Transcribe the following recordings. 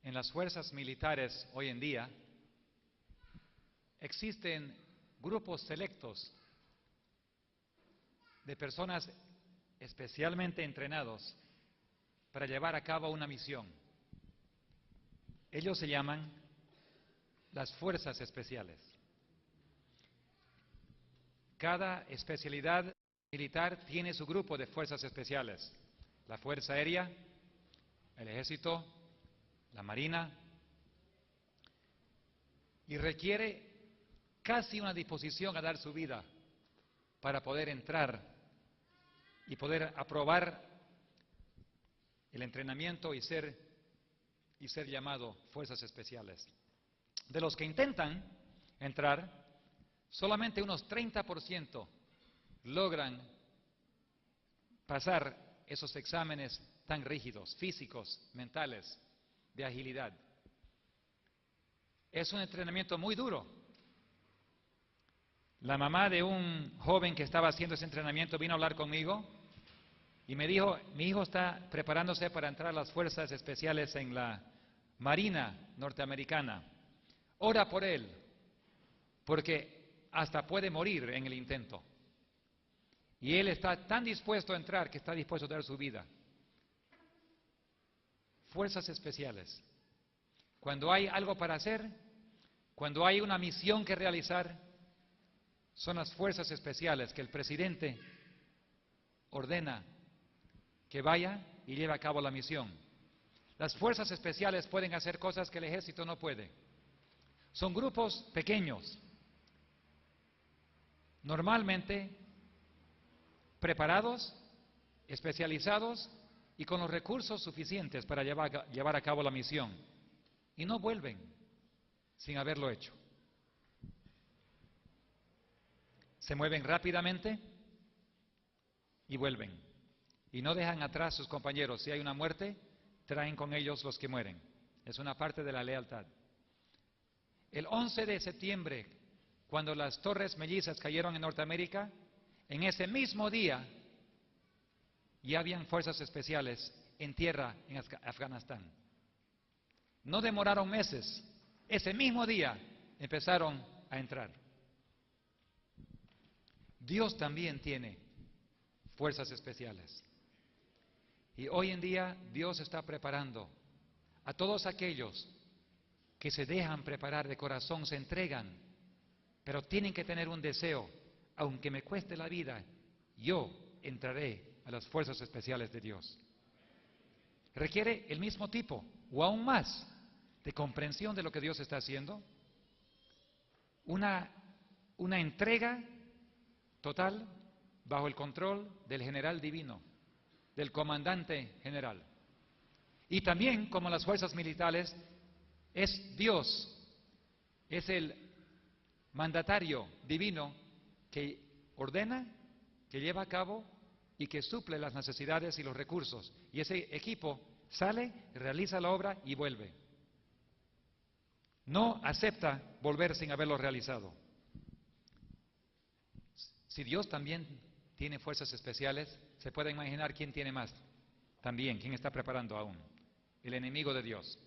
En las fuerzas militares hoy en día existen grupos selectos de personas especialmente entrenados para llevar a cabo una misión. Ellos se llaman las fuerzas especiales. Cada especialidad militar tiene su grupo de fuerzas especiales. La Fuerza Aérea, el Ejército, la Marina, y requiere casi una disposición a dar su vida para poder entrar y poder aprobar el entrenamiento y ser llamado fuerzas especiales. De los que intentan entrar, solamente unos 30% logran pasar esos exámenes tan rígidos, físicos, mentales, de agilidad. Es un entrenamiento muy duro. La mamá de un joven que estaba haciendo ese entrenamiento vino a hablar conmigo y me dijo, mi hijo está preparándose para entrar a las fuerzas especiales en la Marina norteamericana. Ora por él, porque hasta puede morir en el intento. Y él está tan dispuesto a entrar que está dispuesto a dar su vida. Fuerzas especiales. Cuando hay algo para hacer, cuando hay una misión que realizar, son las fuerzas especiales que el presidente ordena que vaya y lleve a cabo la misión. Las fuerzas especiales pueden hacer cosas que el ejército no puede. Son grupos pequeños, normalmente preparados, especializados y con los recursos suficientes para llevar a cabo la misión. Y no vuelven sin haberlo hecho. Se mueven rápidamente y vuelven. Y no dejan atrás sus compañeros. Si hay una muerte, traen con ellos los que mueren. Es una parte de la lealtad. El 11 de septiembre, cuando las Torres Mellizas cayeron en Norteamérica, en ese mismo día ya habían fuerzas especiales en tierra en Afganistán. No demoraron meses. Ese mismo día empezaron a entrar. Dios también tiene fuerzas especiales. Y hoy en día Dios está preparando a todos aquellos que se dejan preparar de corazón, se entregan, pero tienen que tener un deseo. Aunque me cueste la vida, yo entraré a las fuerzas especiales de Dios. Requiere el mismo tipo, o aún más, de comprensión de lo que Dios está haciendo. Una entrega total bajo el control del general divino, del comandante general. Y también, como las fuerzas militares, es Dios, es el mandatario divino que ordena, que lleva a cabo y que suple las necesidades y los recursos. Y ese equipo sale, realiza la obra y vuelve. No acepta volver sin haberlo realizado. Si Dios también tiene fuerzas especiales, se puede imaginar quién tiene más. También, quién está preparando aún. El enemigo de Dios.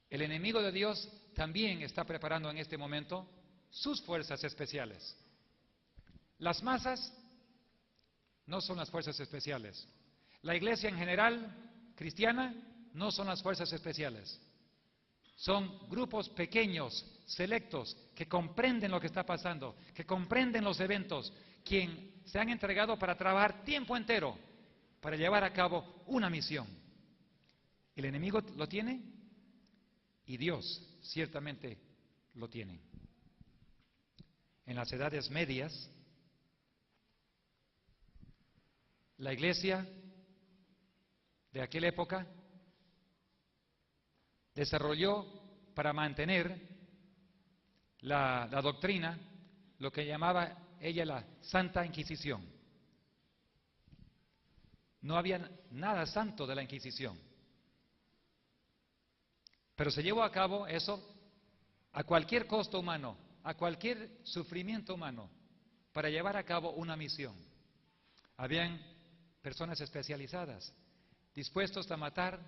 El enemigo de Dios también está preparando en este momento sus fuerzas especiales. Las masas no son las fuerzas especiales. La iglesia en general, cristiana, no son las fuerzas especiales. Son grupos pequeños, selectos, que comprenden lo que está pasando, que comprenden los eventos, quien se han entregado para trabajar tiempo entero para llevar a cabo una misión. El enemigo lo tiene y Dios ciertamente lo tiene. En las edades medias, la iglesia de aquella época desarrolló para mantener la doctrina lo que llamaba ella la Santa Inquisición. No había nada santo de la Inquisición, pero se llevó a cabo eso a cualquier costo humano, a cualquier sufrimiento humano, para llevar a cabo una misión. Habían personas especializadas, dispuestos a matar,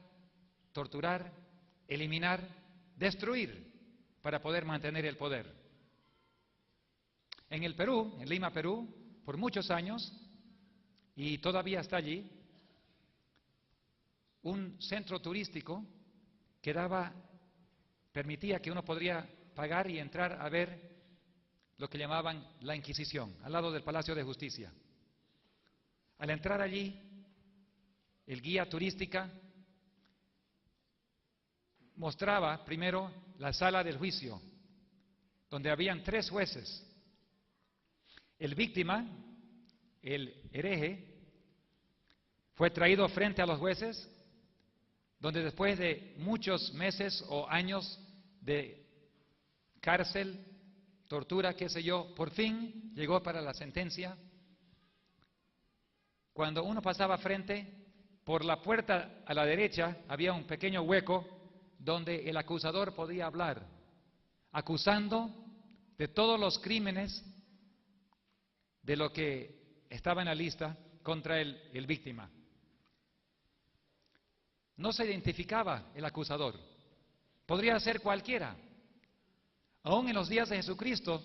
torturar, eliminar, destruir, para poder mantener el poder. En el Perú, en Lima, Perú, por muchos años, y todavía está allí, un centro turístico que permitía que uno podría pagar y entrar a ver lo que llamaban la Inquisición, al lado del Palacio de Justicia. Al entrar allí, el guía turística mostraba primero la sala del juicio, donde habían 3 jueces. El víctima, el hereje, fue traído frente a los jueces, donde después de muchos meses o años de cárcel, tortura, qué sé yo, por fin llegó para la sentencia. Cuando uno pasaba frente, por la puerta a la derecha había un pequeño hueco donde el acusador podía hablar, acusando de todos los crímenes de lo que estaba en la lista contra el víctima. No se identificaba el acusador, podría ser cualquiera. Aún en los días de Jesucristo,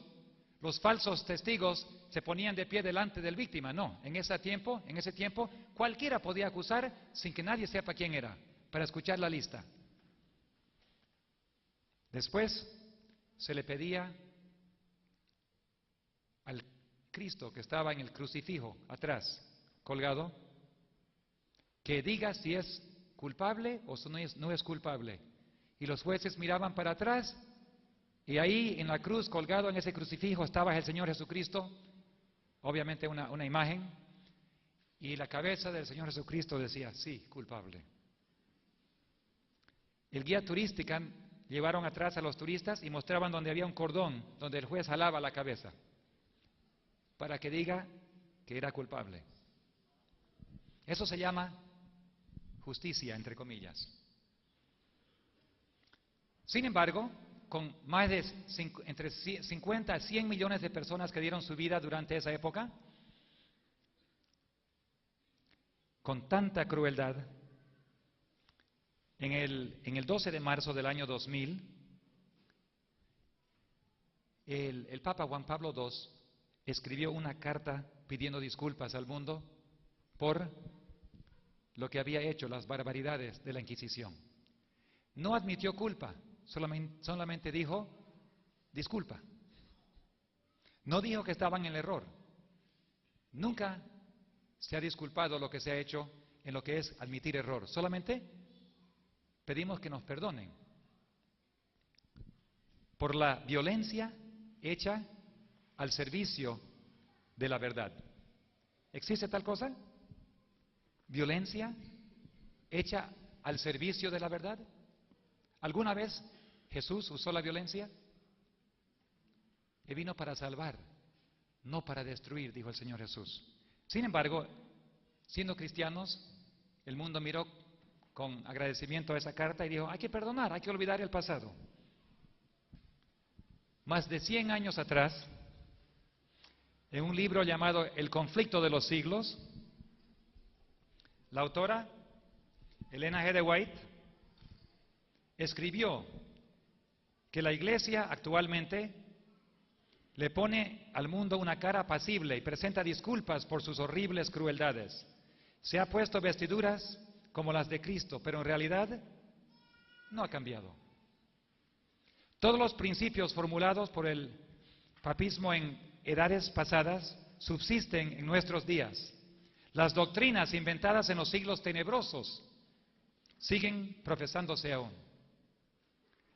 los falsos testigos se ponían de pie delante del víctima. No, en ese tiempo, cualquiera podía acusar sin que nadie sepa quién era, para escuchar la lista. Después se le pedía al Cristo que estaba en el crucifijo atrás, colgado, que diga si es culpable o si no es culpable. Y los jueces miraban para atrás, y ahí en la cruz, colgado en ese crucifijo, estaba el Señor Jesucristo, obviamente una imagen, y la cabeza del Señor Jesucristo decía, sí, culpable. El guía turística llevaron atrás a los turistas y mostraban donde había un cordón, donde el juez jalaba la cabeza, para que diga que era culpable. Eso se llama justicia, entre comillas. Sin embargo, con más de entre 50 a 100 millones de personas que dieron su vida durante esa época, con tanta crueldad, en el 12 de marzo del año 2000, el Papa Juan Pablo II escribió una carta pidiendo disculpas al mundo por lo que había hecho, las barbaridades de la Inquisición. No admitió culpa, solamente dijo disculpa. No dijo que estaban en el error. Nunca se ha disculpado lo que se ha hecho en lo que es admitir error. Solamente pedimos que nos perdonen por la violencia hecha al servicio de la verdad. ¿Existe tal cosa? ¿Violencia hecha al servicio de la verdad? ¿Alguna vez Jesús usó la violencia? Él vino para salvar, no para destruir, dijo el Señor Jesús. Sin embargo, siendo cristianos, el mundo miró con agradecimiento a esa carta y dijo, hay que perdonar, hay que olvidar el pasado. Más de 100 años atrás, en un libro llamado El conflicto de los siglos, la autora, Elena G. de White, escribió que la Iglesia actualmente le pone al mundo una cara apacible y presenta disculpas por sus horribles crueldades. Se ha puesto vestiduras como las de Cristo, pero en realidad no ha cambiado. Todos los principios formulados por el papismo en edades pasadas subsisten en nuestros días. Las doctrinas inventadas en los siglos tenebrosos siguen profesándose aún.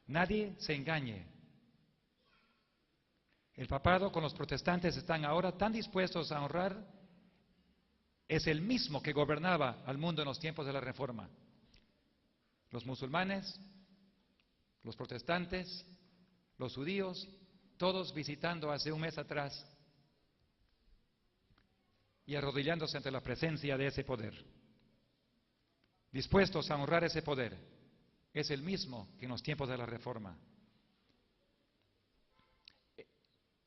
Nadie se engañe. El papado con los protestantes están ahora tan dispuestos a honrar, es el mismo que gobernaba al mundo en los tiempos de la Reforma. Los musulmanes, los protestantes, los judíos, todos visitando hace un mes atrás y arrodillándose ante la presencia de ese poder, dispuestos a honrar ese poder, es el mismo que en los tiempos de la Reforma.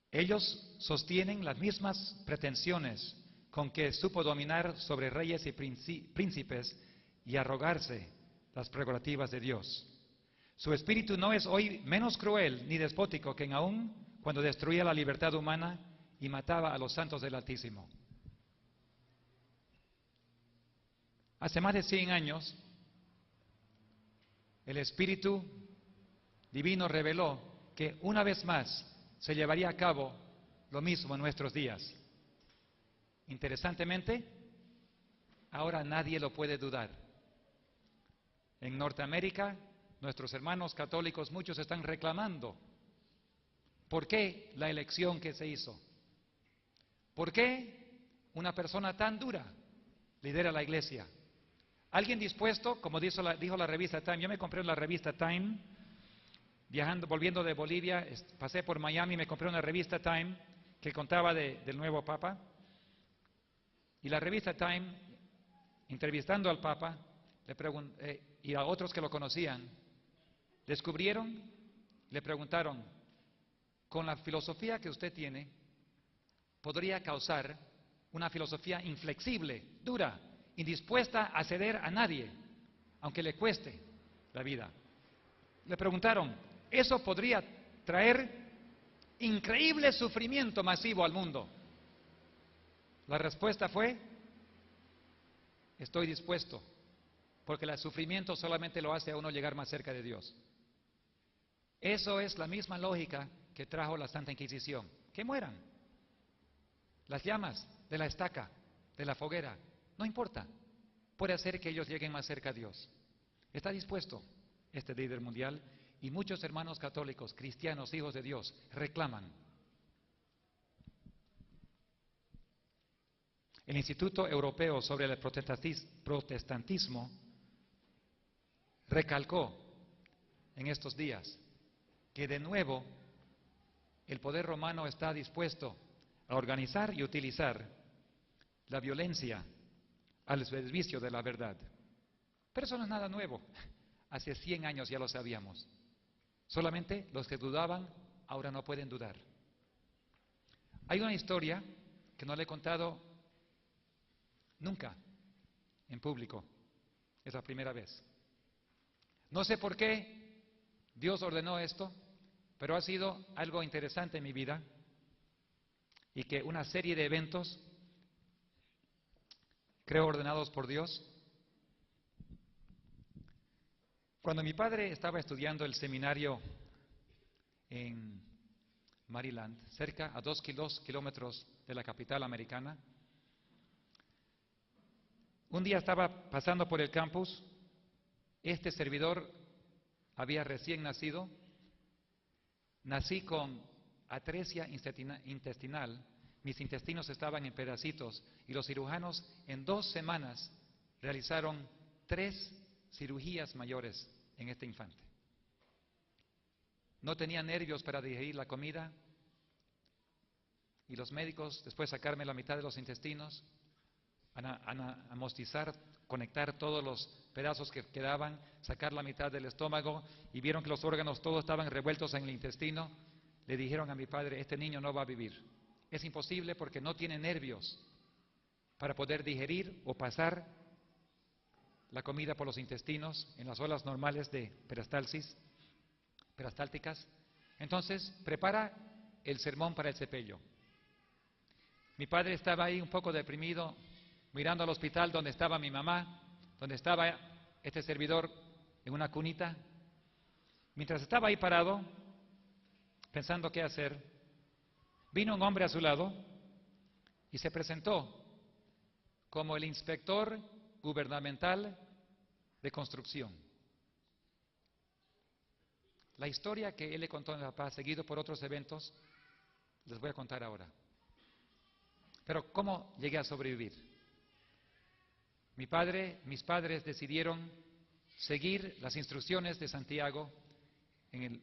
Ellos sostienen las mismas pretensiones con que supo dominar sobre reyes y príncipes y arrogarse las prerrogativas de Dios. Su espíritu no es hoy menos cruel ni despótico que en aún cuando destruía la libertad humana y mataba a los santos del Altísimo. Hace más de 100 años, el Espíritu Divino reveló que una vez más se llevaría a cabo lo mismo en nuestros días. Interesantemente, ahora nadie lo puede dudar. En Norteamérica, nuestros hermanos católicos, muchos están reclamando. ¿Por qué la elección que se hizo? ¿Por qué una persona tan dura lidera la iglesia? ¿Alguien dispuesto, como dijo la revista Time? Yo me compré la revista Time, volviendo de Bolivia, pasé por Miami y me compré una revista Time que contaba del nuevo Papa. Y la revista Time, entrevistando al Papa, y a otros que lo conocían, le preguntaron, con la filosofía que usted tiene, podría causar una filosofía inflexible, dura, indispuesta a ceder a nadie, aunque le cueste la vida. Le preguntaron, ¿eso podría traer increíble sufrimiento masivo al mundo? La respuesta fue, estoy dispuesto, porque el sufrimiento solamente lo hace a uno llegar más cerca de Dios. Eso es la misma lógica que trajo la Santa Inquisición. Que mueran. Las llamas de la estaca, de la foguera, no importa. Puede hacer que ellos lleguen más cerca a Dios. Está dispuesto este líder mundial y muchos hermanos católicos, cristianos, hijos de Dios, reclaman. El Instituto Europeo sobre el Protestantismo recalcó en estos días que de nuevo el poder romano está dispuesto a organizar y utilizar la violencia al servicio de la verdad. Pero eso no es nada nuevo. Hace 100 años ya lo sabíamos. Solamente los que dudaban ahora no pueden dudar. Hay una historia que no le he contado nunca en público. Es la primera vez. No sé por qué Dios ordenó esto, pero ha sido algo interesante en mi vida y que una serie de eventos, creo ordenados por Dios. Cuando mi padre estaba estudiando el seminario en Maryland, cerca a 2 kilómetros de la capital americana, un día estaba pasando por el campus, este servidor había recién nacido, nací con atresia intestinal, mis intestinos estaban en pedacitos y los cirujanos en 2 semanas realizaron 3 cirugías mayores en este infante. No tenía nervios para digerir la comida y los médicos, después de sacarme la mitad de los intestinos, amostizar, conectar todos los pedazos que quedaban, sacar la mitad del estómago y vieron que los órganos todos estaban revueltos en el intestino, le dijeron a mi padre, este niño no va a vivir. Es imposible porque no tiene nervios para poder digerir o pasar la comida por los intestinos en las olas normales de peristálticas. Entonces, prepara el sermón para el cepillo. Mi padre estaba ahí un poco deprimido, mirando al hospital donde estaba mi mamá, donde estaba este servidor en una cunita. Mientras estaba ahí parado, pensando qué hacer, vino un hombre a su lado y se presentó como el inspector gubernamental de construcción. La historia que él le contó a mi papá, seguido por otros eventos, les voy a contar ahora. Pero ¿cómo llegué a sobrevivir? Mis padres decidieron seguir las instrucciones de Santiago en el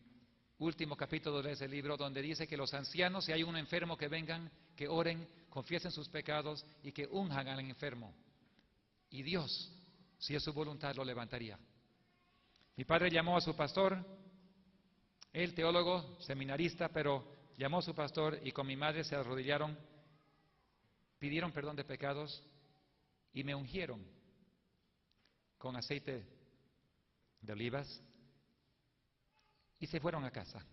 último capítulo de ese libro, donde dice que los ancianos, si hay un enfermo, que vengan, que oren, confiesen sus pecados y que unjan al enfermo. Y Dios, si es su voluntad, lo levantaría. Mi padre llamó a su pastor, él teólogo, seminarista, pero llamó a su pastor y con mi madre se arrodillaron, pidieron perdón de pecados y me ungieron con aceite de olivas y se fueron a casa.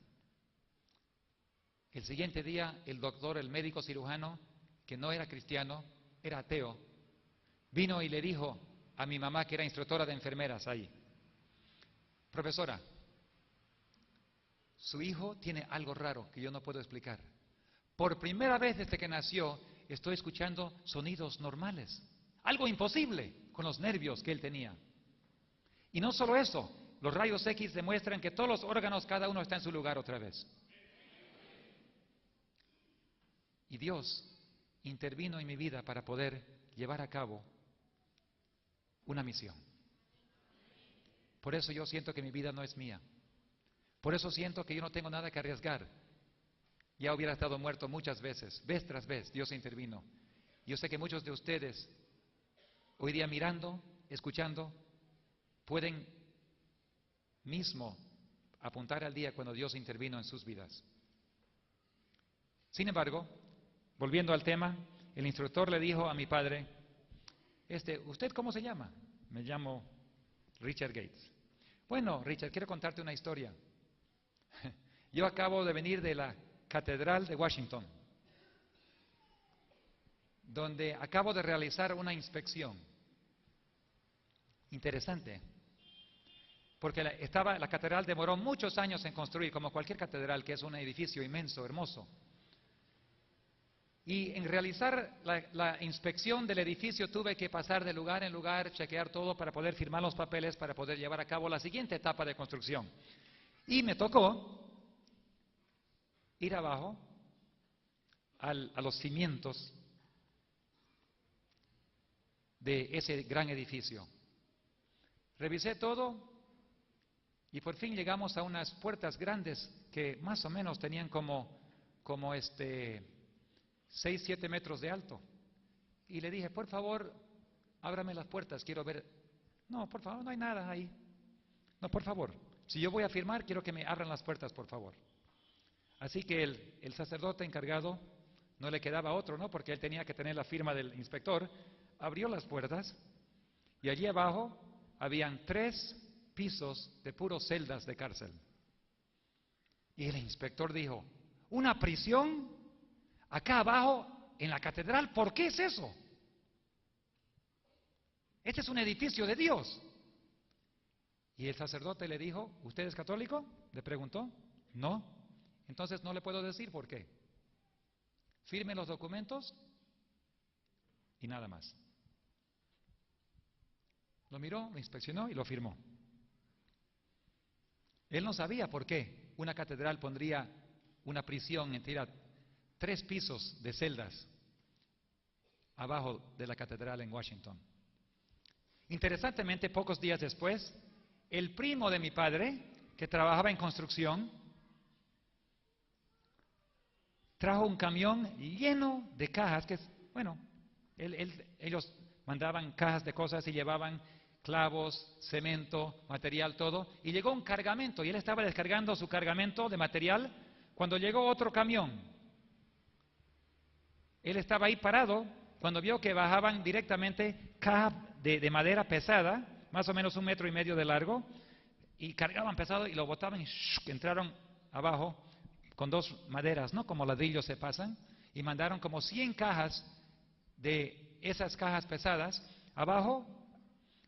El siguiente día, el doctor, el médico cirujano, que no era cristiano, era ateo, vino y le dijo a mi mamá, que era instructora de enfermeras ahí: profesora, su hijo tiene algo raro que yo no puedo explicar. Por primera vez desde que nació, estoy escuchando sonidos normales. Algo imposible con los nervios que él tenía. Y no solo eso, los rayos X demuestran que todos los órganos, cada uno está en su lugar otra vez. Y Dios intervino en mi vida para poder llevar a cabo una misión. Por eso yo siento que mi vida no es mía. Por eso siento que yo no tengo nada que arriesgar. Ya hubiera estado muerto muchas veces, vez tras vez, Dios intervino. Yo sé que muchos de ustedes, hoy día mirando, escuchando, pueden mismo apuntar al día cuando Dios intervino en sus vidas. Sin embargo, volviendo al tema, el instructor le dijo a mi padre: ¿usted cómo se llama? Me llamo Richard Gates. Bueno, Richard, quiero contarte una historia. Yo acabo de venir de la Catedral de Washington, donde acabo de realizar una inspección. Interesante, porque la catedral demoró muchos años en construir, como cualquier catedral, que es un edificio inmenso, hermoso. Y en realizar la inspección del edificio tuve que pasar de lugar en lugar, chequear todo para poder firmar los papeles, para poder llevar a cabo la siguiente etapa de construcción. Y me tocó ir abajo a los cimientos de ese gran edificio. Revisé todo y por fin llegamos a unas puertas grandes que más o menos tenían como 6, 7 metros de alto. Y le dije: por favor, ábrame las puertas, quiero ver. No, por favor, no hay nada ahí. No, por favor, si yo voy a firmar, quiero que me abran las puertas, por favor. Así que el sacerdote encargado, no le quedaba otro, ¿no? Porque él tenía que tener la firma del inspector. Abrió las puertas y allí abajo habían 3 pisos de puros celdas de cárcel. Y el inspector dijo: ¿una prisión acá abajo en la catedral? ¿Por qué es eso? Este es un edificio de Dios. Y el sacerdote le dijo: ¿usted es católico?, le preguntó. No. Entonces no le puedo decir por qué. Firme los documentos y nada más. Lo miró, lo inspeccionó y lo firmó. Él no sabía por qué una catedral pondría una prisión entera, 3 pisos de celdas abajo de la catedral en Washington. Interesantemente, pocos días después, el primo de mi padre, que trabajaba en construcción, trajo un camión lleno de cajas, ellos mandaban cajas de cosas y llevaban clavos, cemento, material, todo, y llegó un cargamento, y él estaba descargando su cargamento de material cuando llegó otro camión. Él estaba ahí parado cuando vio que bajaban directamente cajas de madera pesada, más o menos 1,5 metros de largo, y cargaban pesado y lo botaban y entraron abajo con 2 maderas, ¿no? Como ladrillos se pasan, y mandaron como 100 cajas de esas cajas pesadas abajo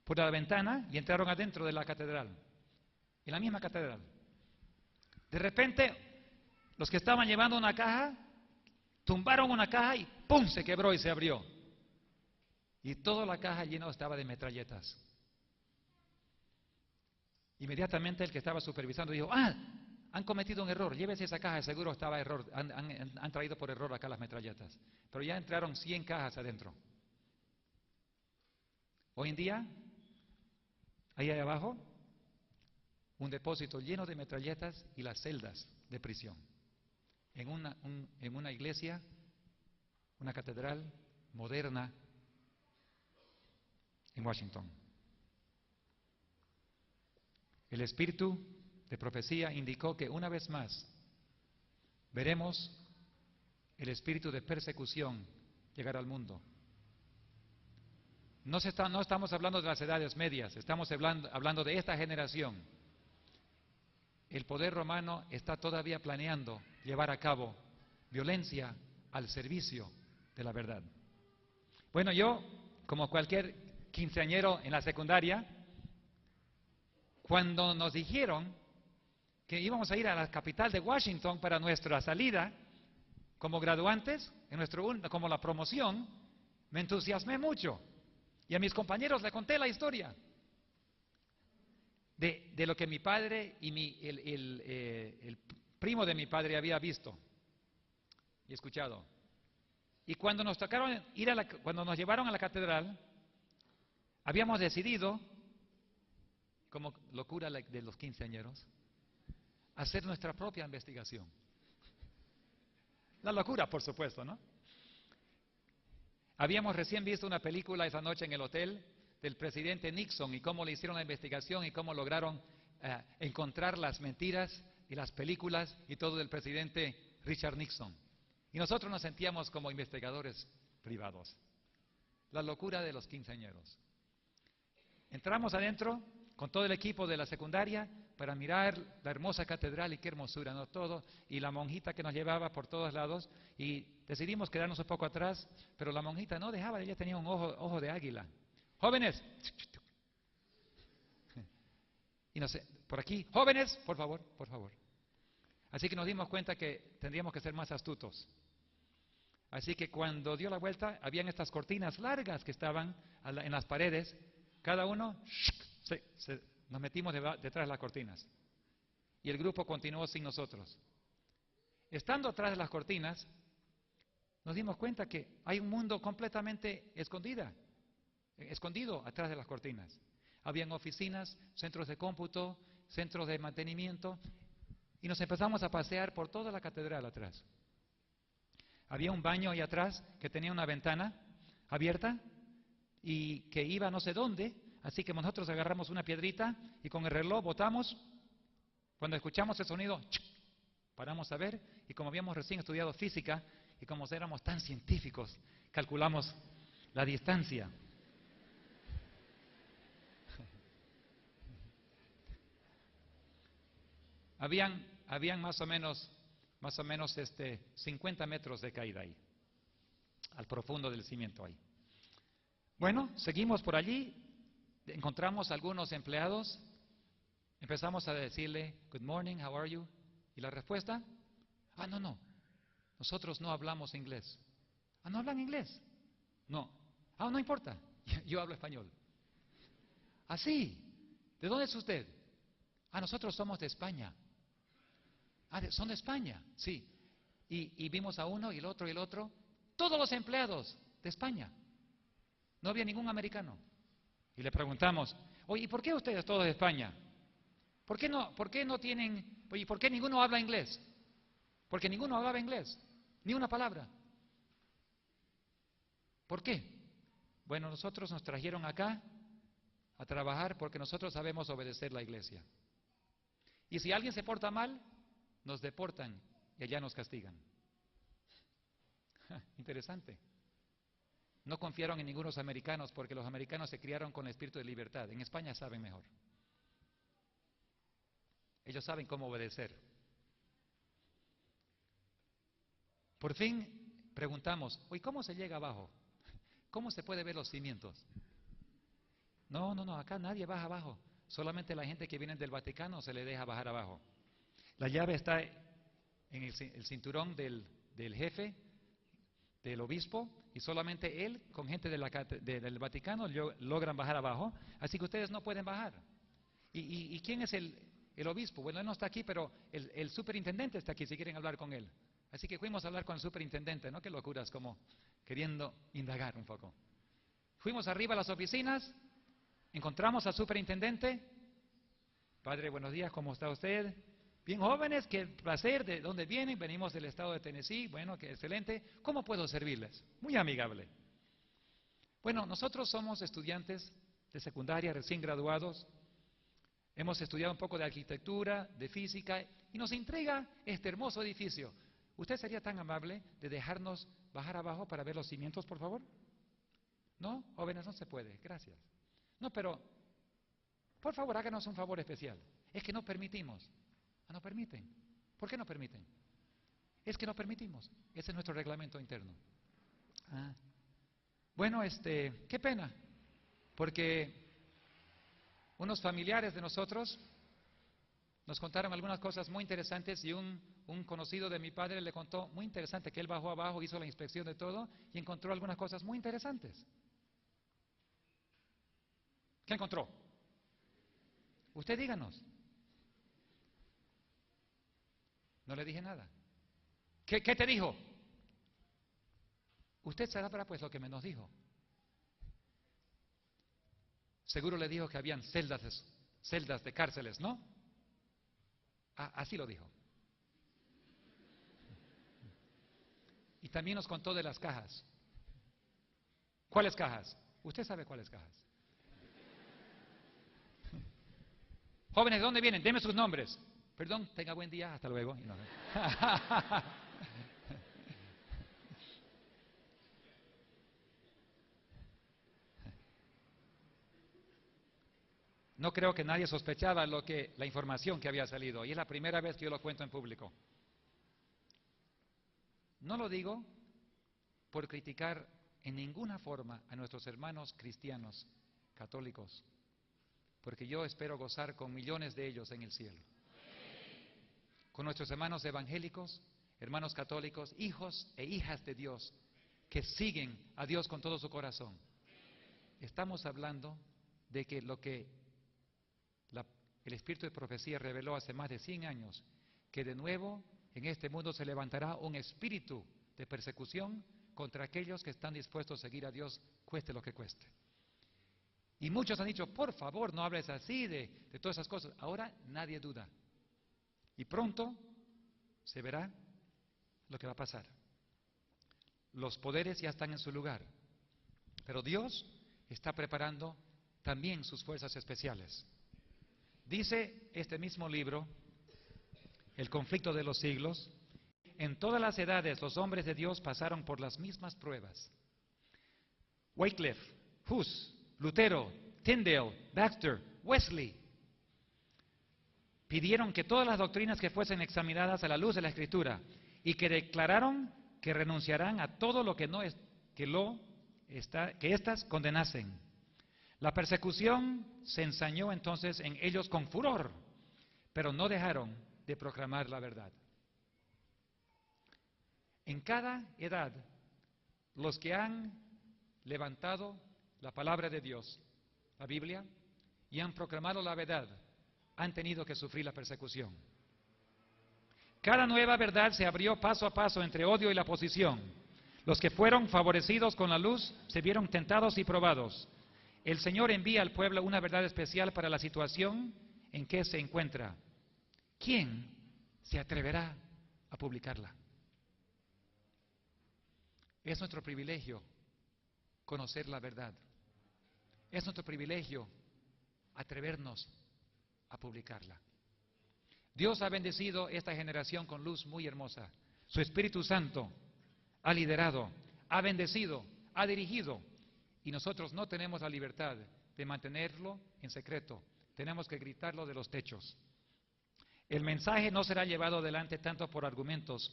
por la ventana y entraron adentro de la catedral, en la misma catedral. De repente, los que estaban llevando una caja, tumbaron una caja y ¡pum!, se quebró y se abrió. Y toda la caja llena estaba de metralletas. Inmediatamente el que estaba supervisando dijo: han cometido un error, llévese esa caja, seguro estaba error, han traído por error acá las metralletas. Pero ya entraron 100 cajas adentro. Hoy en día, ahí abajo, un depósito lleno de metralletas y las celdas de prisión. En una iglesia, una catedral moderna en Washington. El espíritu de profecía indicó que una vez más veremos el espíritu de persecución llegar al mundo. No estamos hablando de las edades medias, estamos hablando de esta generación. el poder romano está todavía planeando llevar a cabo violencia al servicio de la verdad. Bueno, yo, como cualquier quinceañero en la secundaria, cuando nos dijeron que íbamos a ir a la capital de Washington para nuestra salida como graduantes, como la promoción, me entusiasmé mucho. Y a mis compañeros le conté la historia de lo que mi padre y el primo de mi padre había visto y escuchado. Y cuando nos tocaron cuando nos llevaron a la catedral, habíamos decidido, como locura de los quinceañeros, hacer nuestra propia investigación. La locura, por supuesto, ¿no? Habíamos recién visto una película esa noche en el hotel del presidente Nixon y cómo le hicieron la investigación y cómo lograron encontrar las mentiras y las películas y todo del presidente Richard Nixon. Y nosotros nos sentíamos como investigadores privados. La locura de los quinceañeros. Entramos adentro con todo el equipo de la secundaria para mirar la hermosa catedral y qué hermosura, ¿no? Todo, y la monjita que nos llevaba por todos lados, y decidimos quedarnos un poco atrás, pero la monjita no dejaba, ella tenía un ojo de águila. Jóvenes, y no sé, por aquí, jóvenes, por favor, por favor. Así que nos dimos cuenta que tendríamos que ser más astutos. Así que cuando dio la vuelta, habían estas cortinas largas que estaban en las paredes, cada uno, nos metimos detrás de las cortinas. Y el grupo continuó sin nosotros. Estando atrás de las cortinas, nos dimos cuenta que hay un mundo completamente escondido atrás de las cortinas. Habían oficinas, centros de cómputo, centros de mantenimiento, y nos empezamos a pasear por toda la catedral atrás. Había un baño ahí atrás que tenía una ventana abierta y que iba no sé dónde, así que nosotros agarramos una piedrita y con el reloj botamos. Cuando escuchamos el sonido, paramos a ver, y como habíamos recién estudiado física y como éramos tan científicos, calculamos la distancia. Habían más o menos 50 metros de caída ahí, al profundo del cimiento ahí. Bueno, seguimos por allí, encontramos algunos empleados, empezamos a decirle, good morning, how are you? Y la respuesta, no, nosotros no hablamos inglés. ¿No hablan inglés? No. No importa, yo hablo español. Sí, ¿de dónde es usted? Nosotros somos de España. ¿Son de España? Sí. Y vimos a uno y el otro, todos los empleados de España. No había ningún americano. Y le preguntamos, oye, ¿y por qué ustedes todos de España? ¿Por qué no tienen, oye, por qué ninguno habla inglés? Porque ninguno hablaba inglés, ni una palabra. ¿Por qué? Bueno, nosotros nos trajeron acá a trabajar porque nosotros sabemos obedecer la iglesia. Y si alguien se porta mal, nos deportan y allá nos castigan. Interesante. No confiaron en ninguno de los americanos porque los americanos se criaron con el espíritu de libertad. En España saben mejor. Ellos saben cómo obedecer. Por fin preguntamos, oye, ¿cómo se llega abajo? ¿Cómo se puede ver los cimientos? No, acá nadie baja abajo. Solamente la gente que viene del Vaticano se le deja bajar abajo. La llave está en el cinturón del jefe, del obispo, y solamente él, con gente del Vaticano, logran bajar abajo. Así que ustedes no pueden bajar. ¿Y quién es el obispo? Bueno, él no está aquí, pero el superintendente está aquí, si quieren hablar con él. Así que fuimos a hablar con el superintendente, ¿no? Qué locuras, como queriendo indagar un poco. Fuimos arriba a las oficinas, encontramos al superintendente. Padre, buenos días, ¿cómo está usted? Bien, jóvenes, qué placer, ¿de dónde vienen? Venimos del estado de Tennessee, bueno, qué excelente. ¿Cómo puedo servirles? Muy amigable. Bueno, nosotros somos estudiantes de secundaria, recién graduados. Hemos estudiado un poco de arquitectura, de física, y nos intriga este hermoso edificio. ¿Usted sería tan amable de dejarnos bajar abajo para ver los cimientos, por favor? No, jóvenes, no se puede, gracias. No, pero, por favor, háganos un favor especial. Es que no permitimos. Ah, no permiten. ¿Por qué no permiten? Es que no permitimos. Ese es nuestro reglamento interno. Ah. Bueno, qué pena, porque unos familiares de nosotros nos contaron algunas cosas muy interesantes y un conocido de mi padre le contó muy interesante que él bajó abajo, hizo la inspección de todo y encontró algunas cosas muy interesantes. ¿Qué encontró? Usted díganos. No le dije nada. ¿Qué te dijo? Usted sabrá pues lo que me nos dijo. Seguro le dijo que habían celdas de cárceles, ¿no? Ah, así lo dijo. Y también nos contó de las cajas. ¿Cuáles cajas? Usted sabe cuáles cajas. Jóvenes, ¿de dónde vienen? Deme sus nombres. Perdón, tenga buen día, hasta luego. No creo que nadie sospechaba la información que había salido, y es la primera vez que yo lo cuento en público. No lo digo por criticar en ninguna forma a nuestros hermanos cristianos, católicos, porque yo espero gozar con millones de ellos en el cielo. Con nuestros hermanos evangélicos, hermanos católicos, hijos e hijas de Dios, que siguen a Dios con todo su corazón. Estamos hablando de que lo que el Espíritu de Profecía reveló hace más de 100 años, que de nuevo en este mundo se levantará un espíritu de persecución contra aquellos que están dispuestos a seguir a Dios, cueste lo que cueste. Y muchos han dicho, por favor, no hables así de todas esas cosas. Ahora nadie duda. Y pronto se verá lo que va a pasar. Los poderes ya están en su lugar, pero Dios está preparando también sus fuerzas especiales. Dice este mismo libro, El conflicto de los siglos, en todas las edades los hombres de Dios pasaron por las mismas pruebas. Wycliffe, Hus, Lutero, Tyndale, Baxter, Wesley pidieron que todas las doctrinas que fuesen examinadas a la luz de la Escritura y que declararon que renunciarán a todo lo que no es, que éstas condenasen. La persecución se ensañó entonces en ellos con furor, pero no dejaron de proclamar la verdad. En cada edad, los que han levantado la palabra de Dios, la Biblia, y han proclamado la verdad, han tenido que sufrir la persecución. Cada nueva verdad se abrió paso a paso entre odio y la oposición. Los que fueron favorecidos con la luz se vieron tentados y probados. El Señor envía al pueblo una verdad especial para la situación en que se encuentra. ¿Quién se atreverá a publicarla? Es nuestro privilegio conocer la verdad. Es nuestro privilegio atrevernos a publicarla. Dios ha bendecido esta generación con luz muy hermosa. Su Espíritu Santo ha liderado, ha bendecido, ha dirigido. Y nosotros no tenemos la libertad de mantenerlo en secreto. Tenemos que gritarlo de los techos. El mensaje no será llevado adelante tanto por argumentos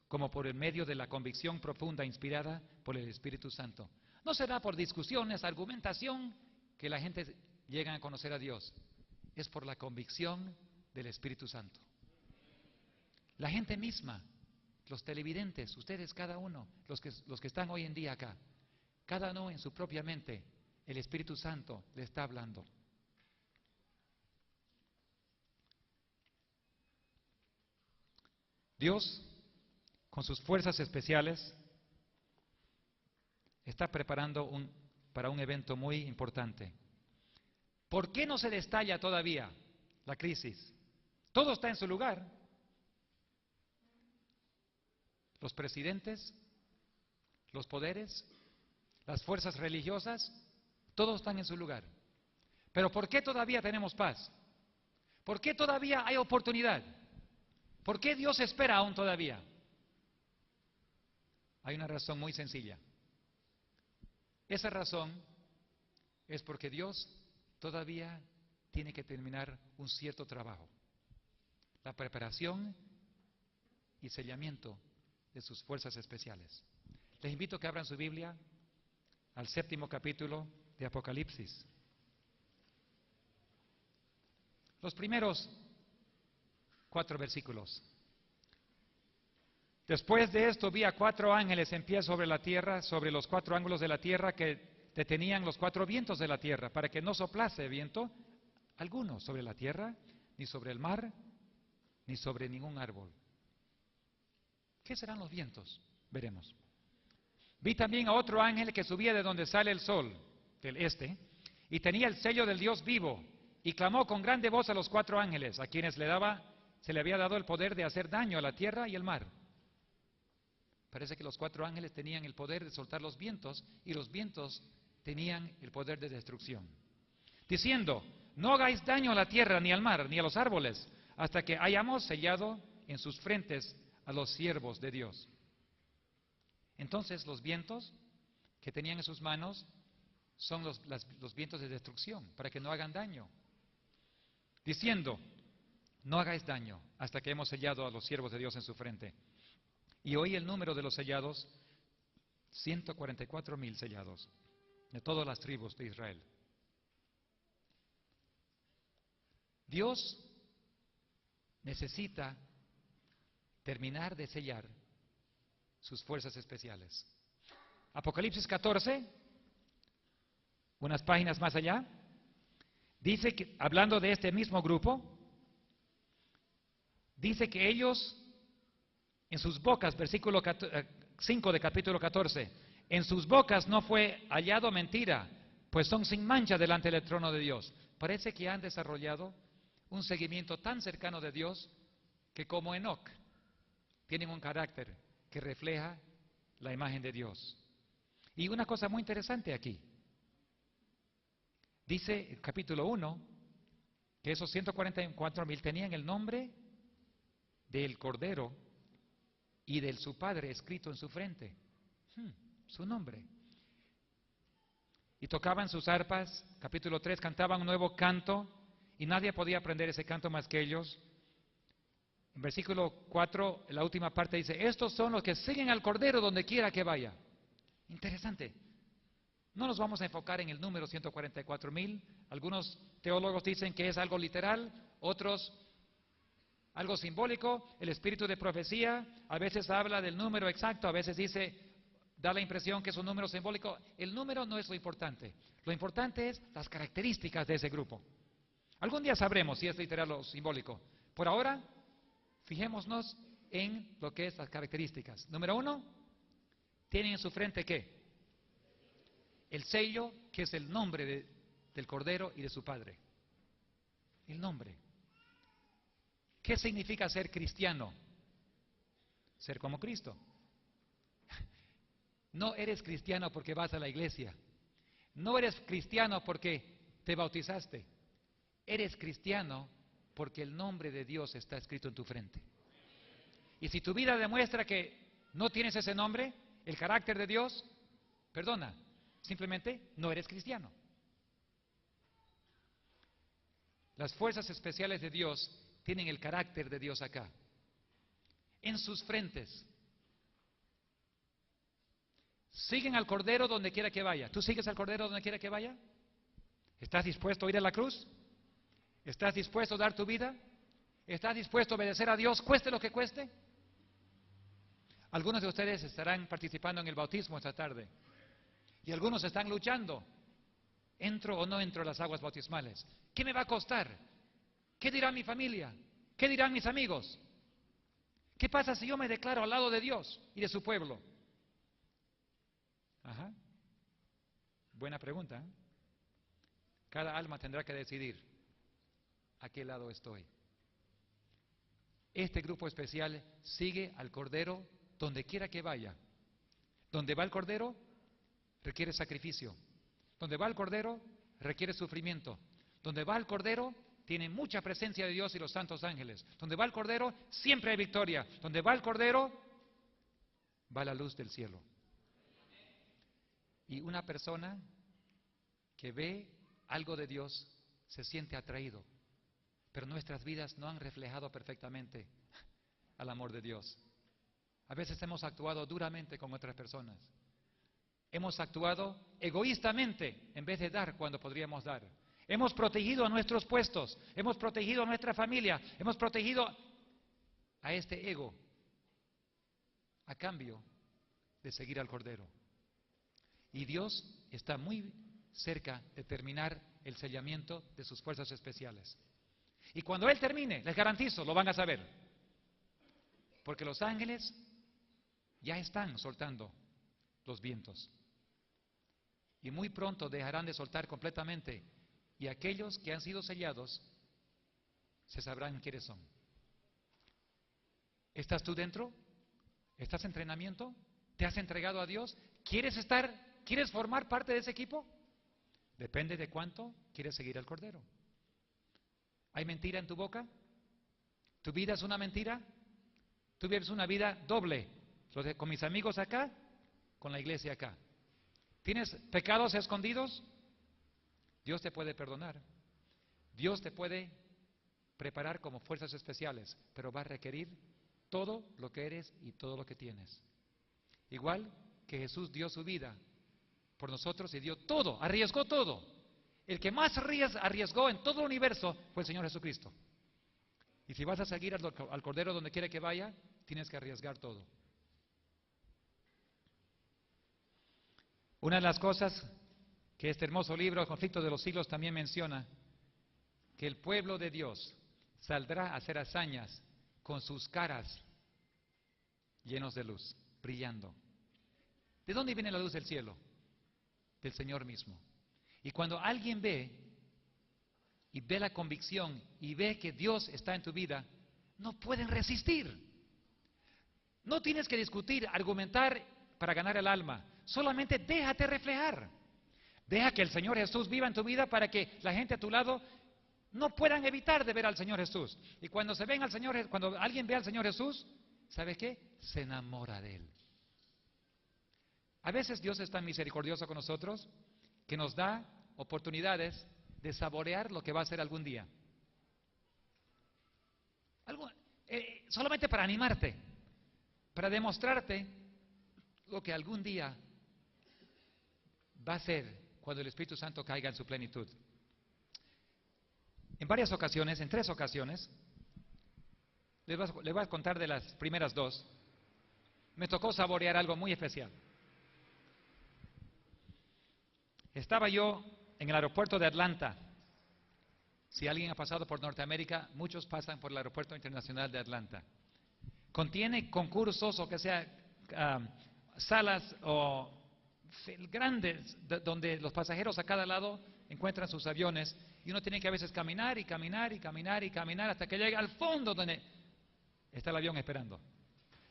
como por el medio de la convicción profunda inspirada por el Espíritu Santo. No será por discusiones, argumentación, que la gente llega a conocer a Dios. Es por la convicción del Espíritu Santo. La gente misma, los televidentes, ustedes cada uno, los que están hoy en día acá, cada uno en su propia mente, el Espíritu Santo le está hablando. Dios, con sus fuerzas especiales, está preparando para un evento muy importante. ¿Por qué no se destalla todavía la crisis? Todo está en su lugar. Los presidentes, los poderes, las fuerzas religiosas, todos están en su lugar. Pero ¿por qué todavía tenemos paz? ¿Por qué todavía hay oportunidad? ¿Por qué Dios espera aún todavía? Hay una razón muy sencilla. Esa razón es porque Dios todavía tiene que terminar un cierto trabajo. la preparación y sellamiento de sus fuerzas especiales. Les invito a que abran su Biblia al 7º capítulo de Apocalipsis. Los primeros 4 versículos. Después de esto vi a 4 ángeles en pie sobre la tierra, sobre los 4 ángulos de la tierra, que detenían los 4 vientos de la tierra, para que no soplase viento alguno sobre la tierra, ni sobre el mar, ni sobre ningún árbol. ¿Qué serán los vientos? Veremos. Vi también a otro ángel que subía de donde sale el sol, del este, y tenía el sello del Dios vivo, y clamó con grande voz a los 4 ángeles, a quienes se le había dado el poder de hacer daño a la tierra y el mar. Parece que los 4 ángeles tenían el poder de soltar los vientos, y los vientos tenían el poder de destrucción. Diciendo, no hagáis daño a la tierra, ni al mar, ni a los árboles, hasta que hayamos sellado en sus frentes a los siervos de Dios. Entonces los vientos que tenían en sus manos son los vientos de destrucción, para que no hagan daño. Diciendo, no hagáis daño hasta que hemos sellado a los siervos de Dios en su frente. Y oí el número de los sellados, 144,000 sellados, de todas las tribus de Israel. Dios necesita terminar de sellar sus fuerzas especiales. Apocalipsis 14, unas páginas más allá, dice que, hablando de este mismo grupo, dice que ellos, en sus bocas, versículo 5 de capítulo 14, en sus bocas no fue hallado mentira, pues son sin mancha delante del trono de Dios. Parece que han desarrollado un seguimiento tan cercano de Dios que, como Enoc, tienen un carácter que refleja la imagen de Dios. Y una cosa muy interesante aquí. Dice el capítulo 1 que esos 144,000 tenían el nombre del Cordero y de su Padre escrito en su frente. Su nombre. Y tocaban sus arpas, capítulo 3, cantaban un nuevo canto, y nadie podía aprender ese canto más que ellos. En versículo 4, la última parte dice, estos son los que siguen al Cordero donde quiera que vaya. Interesante. No nos vamos a enfocar en el número 144,000. Algunos teólogos dicen que es algo literal, otros algo simbólico. El espíritu de profecía a veces habla del número exacto, a veces da la impresión que es un número simbólico. El número no es lo importante. Lo importante es las características de ese grupo. Algún día sabremos si es literal o simbólico. Por ahora, fijémonos en lo que es las características. Número 1, tienen en su frente ¿qué? El sello, que es el nombre del Cordero y de su Padre. El nombre. ¿Qué significa ser cristiano? Ser como Cristo. No eres cristiano porque vas a la iglesia. No eres cristiano porque te bautizaste. Eres cristiano porque el nombre de Dios está escrito en tu frente. Y si tu vida demuestra que no tienes ese nombre, el carácter de Dios, perdona, simplemente no eres cristiano. Las fuerzas especiales de Dios tienen el carácter de Dios acá. En sus frentes. Siguen al Cordero donde quiera que vaya. ¿Tú sigues al Cordero donde quiera que vaya? ¿Estás dispuesto a ir a la cruz? ¿Estás dispuesto a dar tu vida? ¿Estás dispuesto a obedecer a Dios, cueste lo que cueste? Algunos de ustedes estarán participando en el bautismo esta tarde. Y algunos están luchando. ¿Entro o no entro a las aguas bautismales? ¿Qué me va a costar? ¿Qué dirá mi familia? ¿Qué dirán mis amigos? ¿Qué pasa si yo me declaro al lado de Dios y de su pueblo? Ajá. Buena pregunta, ¿eh? Cada alma tendrá que decidir a qué lado estoy. Este grupo especial sigue al Cordero donde quiera que vaya. Donde va el Cordero, requiere sacrificio. Donde va el Cordero, requiere sufrimiento. Donde va el Cordero, tiene mucha presencia de Dios y los santos ángeles. Donde va el Cordero, siempre hay victoria. Donde va el Cordero, va la luz del cielo. Y una persona que ve algo de Dios se siente atraído. pero nuestras vidas no han reflejado perfectamente al amor de Dios. A veces hemos actuado duramente con otras personas. Hemos actuado egoístamente en vez de dar cuando podríamos dar. Hemos protegido a nuestros puestos, hemos protegido a nuestra familia, hemos protegido a este ego a cambio de seguir al Cordero. Y Dios está muy cerca de terminar el sellamiento de sus fuerzas especiales. Y cuando Él termine, les garantizo, lo van a saber. Porque los ángeles ya están soltando los vientos. Y muy pronto dejarán de soltar completamente. Y aquellos que han sido sellados se sabrán quiénes son. ¿Estás tú dentro? ¿Estás en entrenamiento? ¿Te has entregado a Dios? ¿Quieres formar parte de ese equipo? Depende de cuánto quieres seguir al Cordero. ¿Hay mentira en tu boca? ¿Tu vida es una mentira? ¿Tú vives una vida doble? Con mis amigos acá, con la iglesia acá. ¿Tienes pecados escondidos? Dios te puede perdonar. Dios te puede preparar como fuerzas especiales, pero va a requerir todo lo que eres y todo lo que tienes. Igual que Jesús dio su vida por nosotros y dio todo, arriesgó todo. El que más arriesgó en todo el universo fue el Señor Jesucristo. Y si vas a seguir al Cordero donde quiera que vaya, tienes que arriesgar todo. Una de las cosas que este hermoso libro, El conflicto de los siglos, también menciona, que el pueblo de Dios saldrá a hacer hazañas con sus caras llenos de luz, brillando. ¿De dónde viene la luz del cielo? Del Señor mismo. Y cuando alguien ve la convicción y ve que Dios está en tu vida, no pueden resistir. No tienes que discutir, argumentar para ganar el alma. Solamente déjate reflejar. Deja que el Señor Jesús viva en tu vida para que la gente a tu lado no puedan evitar de ver al Señor Jesús. Y cuando cuando alguien ve al Señor Jesús, ¿sabes qué? Se enamora de Él. A veces Dios es tan misericordioso con nosotros que nos da oportunidades de saborear lo que va a ser algún día. Solamente para animarte, para demostrarte lo que algún día va a ser cuando el Espíritu Santo caiga en su plenitud. En varias ocasiones, en 3 ocasiones, les voy a contar de las primeras 2, me tocó saborear algo muy especial. Estaba yo en el aeropuerto de Atlanta. Si alguien ha pasado por Norteamérica, muchos pasan por el aeropuerto internacional de Atlanta. Contiene concursos o que sea salas o grandes donde los pasajeros a cada lado encuentran sus aviones y uno tiene que a veces caminar y caminar y caminar y caminar hasta que llega al fondo donde está el avión esperando.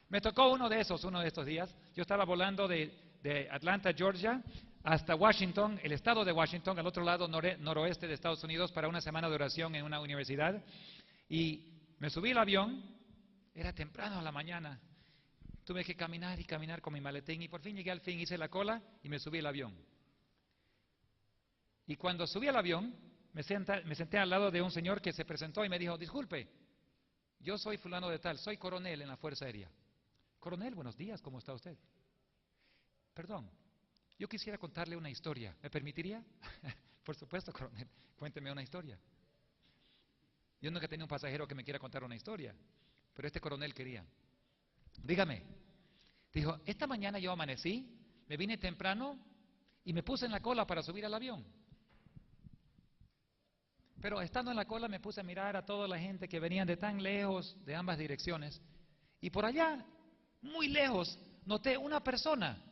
Me tocó uno de estos días. Yo estaba volando de Atlanta, Georgia, hasta Washington, el estado de Washington, al otro lado noroeste de Estados Unidos, para una semana de oración en una universidad. Y me subí al avión, era temprano a la mañana. Tuve que caminar y caminar con mi maletín y por fin llegué al fin, hice la cola y me subí al avión. Y cuando subí al avión, me senté al lado de un señor que se presentó y me dijo, disculpe, yo soy fulano de tal, soy coronel en la Fuerza Aérea. Coronel, buenos días, ¿cómo está usted? Perdón, yo quisiera contarle una historia, ¿me permitiría? Por supuesto, coronel, cuénteme una historia. Yo nunca he tenido un pasajero que me quiera contar una historia, pero este coronel quería. Dígame, dijo, esta mañana yo amanecí, me vine temprano y me puse en la cola para subir al avión. Pero estando en la cola me puse a mirar a toda la gente que venían de tan lejos, de ambas direcciones, y por allá, muy lejos, noté una persona.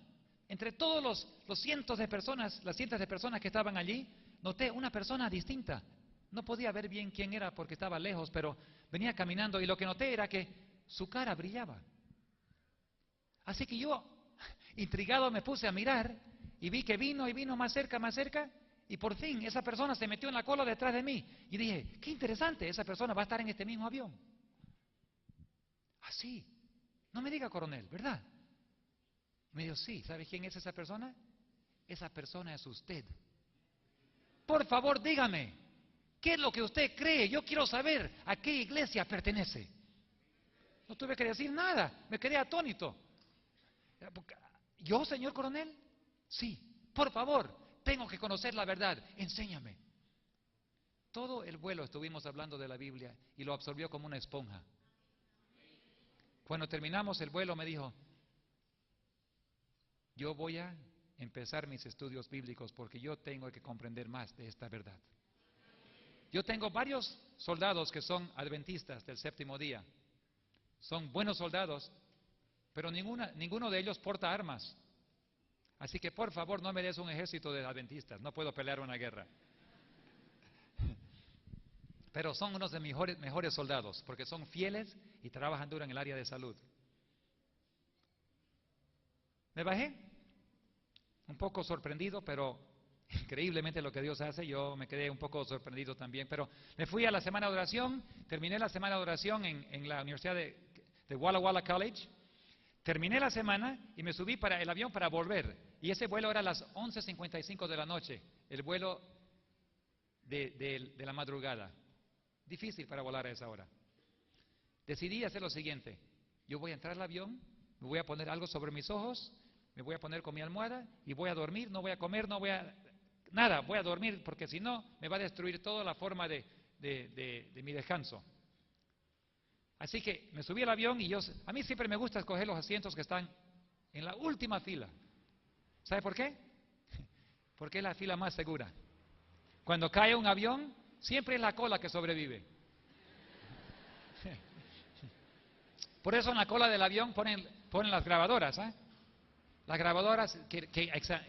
Entre todos los cientos de personas, las cientos de personas que estaban allí, noté una persona distinta. No podía ver bien quién era porque estaba lejos, pero venía caminando y lo que noté era que su cara brillaba. Así que yo, intrigado, me puse a mirar y vi que vino y vino más cerca, y por fin esa persona se metió en la cola detrás de mí. Y dije, qué interesante, esa persona va a estar en este mismo avión. Así, no me diga coronel, ¿verdad? Me dijo, sí, ¿sabe quién es esa persona? Esa persona es usted. Por favor, dígame, ¿Qué es lo que usted cree? Yo quiero saber a qué iglesia pertenece. No tuve que decir nada, me quedé atónito. ¿Yo, señor coronel? Sí, por favor, tengo que conocer la verdad, enséñame. Todo el vuelo estuvimos hablando de la Biblia y lo absorbió como una esponja. Cuando terminamos el vuelo me dijo, yo voy a empezar mis estudios bíblicos porque yo tengo que comprender más de esta verdad. Yo tengo varios soldados que son adventistas del séptimo día. Son buenos soldados, pero ninguno de ellos porta armas. Así que por favor no me des un ejército de adventistas, no puedo pelear una guerra. Pero son unos de mis mejores soldados, porque son fieles y trabajan duro en el área de salud. Me bajé, un poco sorprendido, pero increíblemente lo que Dios hace, yo me quedé un poco sorprendido también. Pero me fui a la semana de oración, terminé la semana de oración en la Universidad de Walla Walla College. Terminé la semana y me subí para el avión para volver. Y ese vuelo era a las 11:55 de la noche, el vuelo de la madrugada. Difícil para volar a esa hora. Decidí hacer lo siguiente. Yo voy a entrar al avión, me voy a poner algo sobre mis ojos, me voy a poner con mi almohada y voy a dormir, no voy a comer, no voy a... Nada, voy a dormir porque si no me va a destruir toda la forma de mi descanso. Así que me subí al avión y a mí siempre me gusta escoger los asientos que están en la última fila. ¿Sabe por qué? Porque es la fila más segura. Cuando cae un avión, siempre es la cola que sobrevive. Por eso en la cola del avión ponen las grabadoras. Las grabadoras que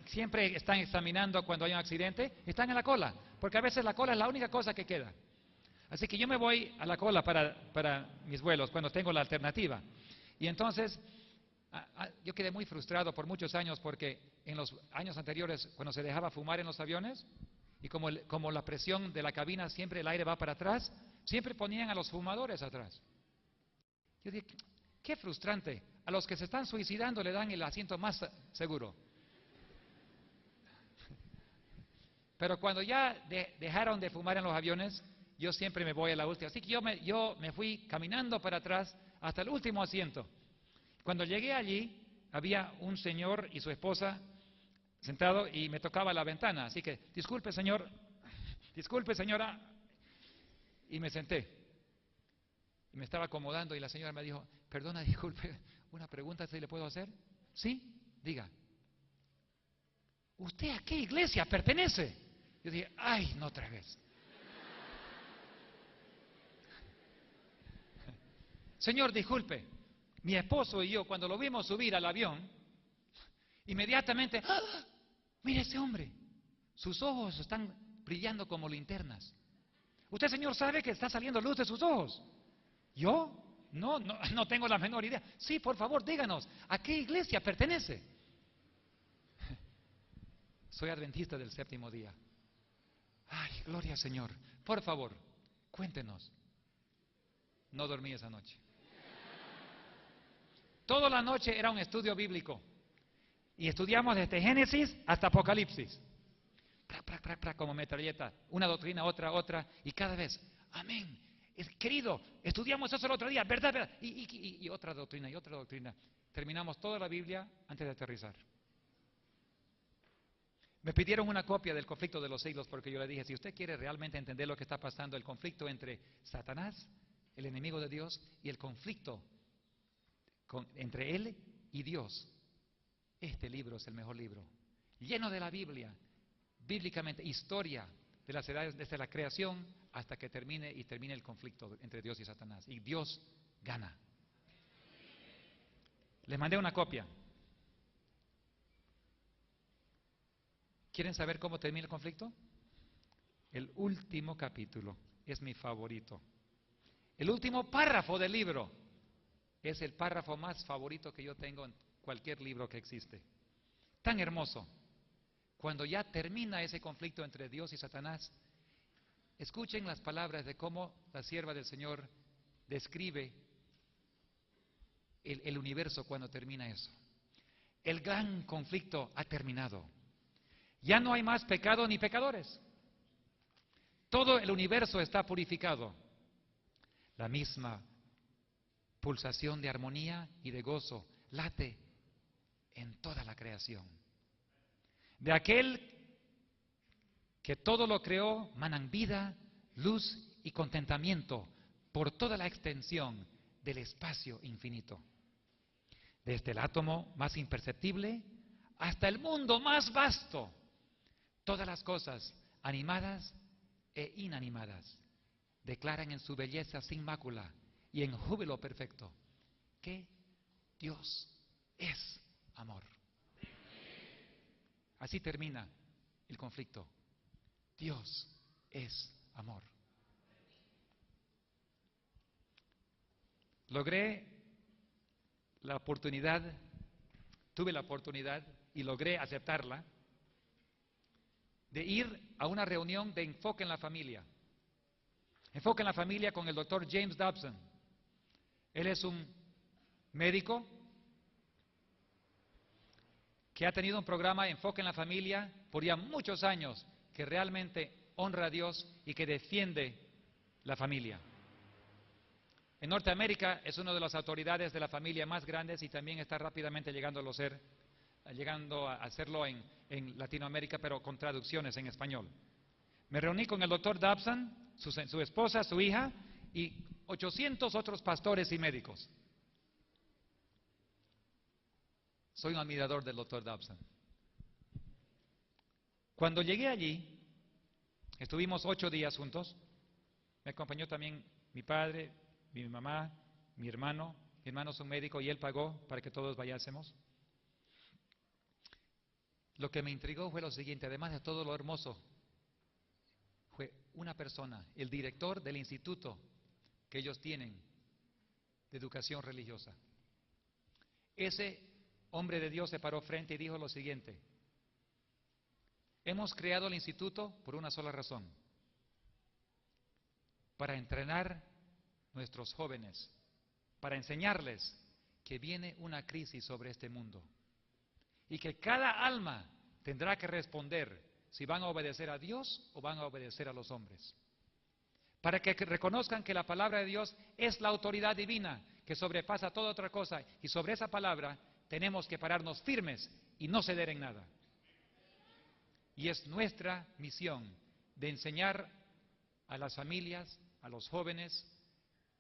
siempre están examinando cuando hay un accidente, están en la cola. Porque a veces la cola es la única cosa que queda. Así que yo me voy a la cola para mis vuelos cuando tengo la alternativa. Y entonces, yo quedé muy frustrado por muchos años porque en los años anteriores, cuando se dejaba fumar en los aviones, y como la presión de la cabina siempre el aire va para atrás, siempre ponían a los fumadores atrás. Yo dije, qué frustrante. A los que se están suicidando le dan el asiento más seguro. Pero cuando ya dejaron de fumar en los aviones, yo siempre me voy a la última. Así que yo me fui caminando para atrás hasta el último asiento. Cuando llegué allí, había un señor y su esposa sentado y me tocaba la ventana. Así que, disculpe señor, disculpe señora. Y me senté. Y me estaba acomodando y la señora me dijo, perdona, disculpe, una pregunta si le puedo hacer. ¿Sí? Diga. ¿Usted a qué iglesia pertenece? Yo dije, ay, no otra vez. Señor, disculpe, mi esposo y yo, cuando lo vimos subir al avión, inmediatamente, ¡ah! Mire ese hombre, sus ojos están brillando como linternas. Usted, señor, sabe que está saliendo luz de sus ojos. ¿Yo? No tengo la menor idea. Sí, por favor, díganos, ¿a qué iglesia pertenece? Soy adventista del séptimo día. Ay, gloria al Señor. Por favor, cuéntenos. No dormí esa noche. Toda la noche era un estudio bíblico. Y estudiamos desde Génesis hasta Apocalipsis. Como metralleta. Una doctrina, otra. Y cada vez, amén. Querido, estudiamos eso el otro día, ¿verdad? Y otra doctrina, y otra doctrina. Terminamos toda la Biblia antes de aterrizar. Me pidieron una copia del conflicto de los siglos porque yo le dije, si usted quiere realmente entender lo que está pasando, el conflicto entre Satanás, el enemigo de Dios, y el conflicto entre él y Dios, este libro es el mejor libro. Lleno de la Biblia, bíblicamente, historia de las edades, desde la creación hasta que termine el conflicto entre Dios y Satanás. Y Dios gana. Les mandé una copia. ¿Quieren saber cómo termina el conflicto? El último capítulo es mi favorito. El último párrafo del libro es el párrafo más favorito que yo tengo en cualquier libro que existe. Tan hermoso. Cuando ya termina ese conflicto entre Dios y Satanás, escuchen las palabras de cómo la sierva del Señor describe el universo cuando termina eso. El gran conflicto ha terminado. Ya no hay más pecado ni pecadores. Todo el universo está purificado. La misma pulsación de armonía y de gozo late en toda la creación. De aquel que todo lo creó, manan vida, luz y contentamiento por toda la extensión del espacio infinito. Desde el átomo más imperceptible hasta el mundo más vasto, todas las cosas, animadas e inanimadas, declaran en su belleza sin mácula y en júbilo perfecto que Dios es amor. Así termina el conflicto. Dios es amor. Tuve la oportunidad y logré aceptarla, de ir a una reunión de Enfoque en la Familia. Enfoque en la Familia con el doctor James Dobson. Él es un médico que ha tenido un programa Enfoque en la Familia por ya muchos años, que realmente honra a Dios y que defiende la familia. En Norteamérica es una de las autoridades de la familia más grandes y también está rápidamente llegando a hacerlo en Latinoamérica, pero con traducciones en español. Me reuní con el doctor Dobson, su esposa, su hija y 800 otros pastores y médicos. Soy un admirador del doctor Dobson. Cuando llegué allí, estuvimos 8 días juntos. Me acompañó también mi padre, mi mamá, mi hermano. Mi hermano es un médico y él pagó para que todos vayásemos. Lo que me intrigó fue lo siguiente: además de todo lo hermoso, fue una persona, el director del instituto que ellos tienen de educación religiosa. Ese hombre de Dios se paró frente y dijo lo siguiente: hemos creado el instituto por una sola razón, para entrenar nuestros jóvenes, para enseñarles que viene una crisis sobre este mundo y que cada alma tendrá que responder si van a obedecer a Dios o van a obedecer a los hombres. Para que reconozcan que la palabra de Dios es la autoridad divina que sobrepasa toda otra cosa, y sobre esa palabra tenemos que pararnos firmes y no ceder en nada. Y es nuestra misión de enseñar a las familias, a los jóvenes,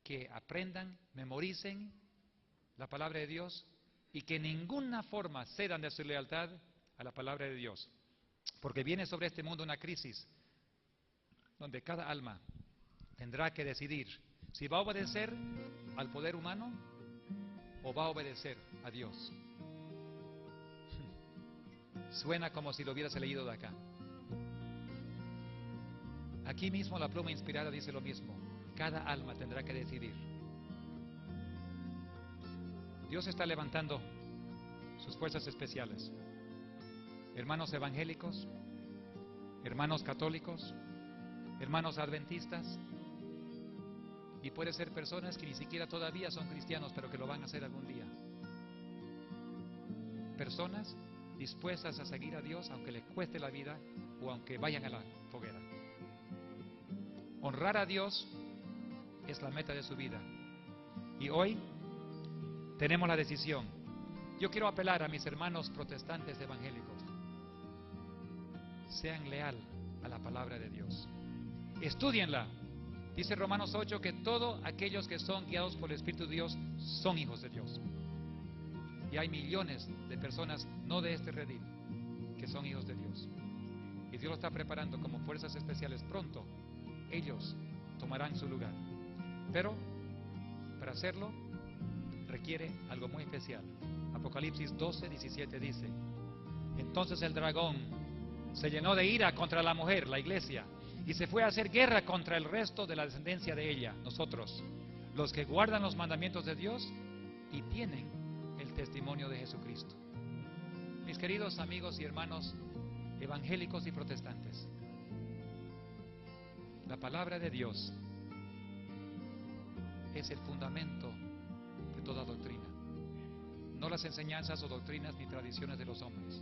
que aprendan, memoricen la palabra de Dios y que en ninguna forma cedan de su lealtad a la palabra de Dios. Porque viene sobre este mundo una crisis donde cada alma tendrá que decidir si va a obedecer al poder humano o va a obedecer a Dios. Suena como si lo hubieras leído de acá. Aquí mismo la pluma inspirada dice lo mismo. Cada alma tendrá que decidir. Dios está levantando sus fuerzas especiales. Hermanos evangélicos, hermanos católicos, hermanos adventistas, y puede ser personas que ni siquiera todavía son cristianos, pero que lo van a hacer algún día. Personas dispuestas a seguir a Dios aunque les cueste la vida o aunque vayan a la foguera. Honrar a Dios es la meta de su vida. Y hoy tenemos la decisión. Yo quiero apelar a mis hermanos protestantes evangélicos. Sean leal a la palabra de Dios. Estúdienla. Dice Romanos 8 que todos aquellos que son guiados por el Espíritu de Dios son hijos de Dios. Y hay millones de personas no de este redil que son hijos de Dios. Y Dios lo está preparando como fuerzas especiales. Pronto ellos tomarán su lugar. Pero para hacerlo requiere algo muy especial. Apocalipsis 12:17 dice: entonces el dragón se llenó de ira contra la mujer, la iglesia, y se fue a hacer guerra contra el resto de la descendencia de ella, nosotros, los que guardan los mandamientos de Dios y tienen el testimonio de Jesucristo. Mis queridos amigos y hermanos evangélicos y protestantes, la palabra de Dios es el fundamento de toda doctrina, no las enseñanzas o doctrinas ni tradiciones de los hombres.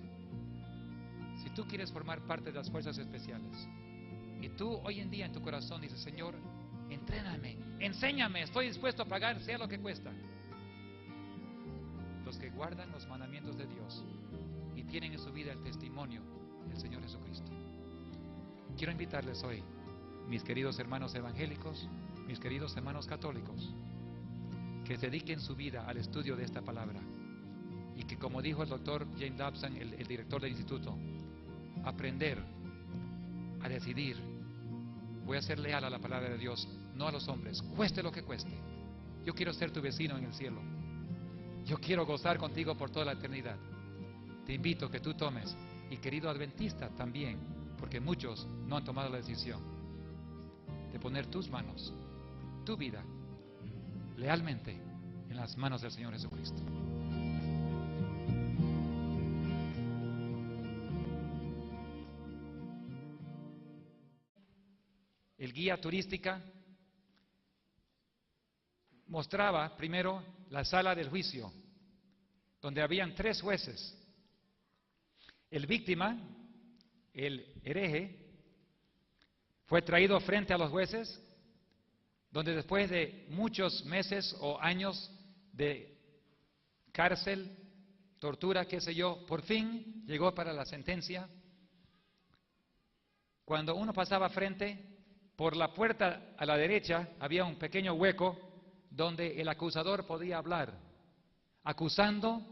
Si tú quieres formar parte de las fuerzas especiales, Y tú hoy en día en tu corazón dices, Señor, entréname, enséñame, estoy dispuesto a pagar, sea lo que cuesta. Los que guardan los mandamientos de Dios y tienen en su vida el testimonio del Señor Jesucristo. Quiero invitarles hoy, mis queridos hermanos evangélicos, mis queridos hermanos católicos, que dediquen su vida al estudio de esta palabra y que, como dijo el doctor James Dobson, el director del instituto, aprender a decidir, voy a ser leal a la palabra de Dios, no a los hombres, cueste lo que cueste. Yo quiero ser tu vecino en el cielo, yo quiero gozar contigo por toda la eternidad. Te invito a que tú tomes, y querido adventista también, porque muchos no han tomado la decisión de poner tus manos, tu vida, lealmente en las manos del Señor Jesucristo. El guía turística mostraba primero la sala del juicio, donde habían 3 jueces. El víctima, el hereje, fue traído frente a los jueces, donde después de muchos meses o años de cárcel, tortura, qué sé yo, por fin llegó para la sentencia. Cuando uno pasaba frente, por la puerta a la derecha había un pequeño hueco donde el acusador podía hablar, acusando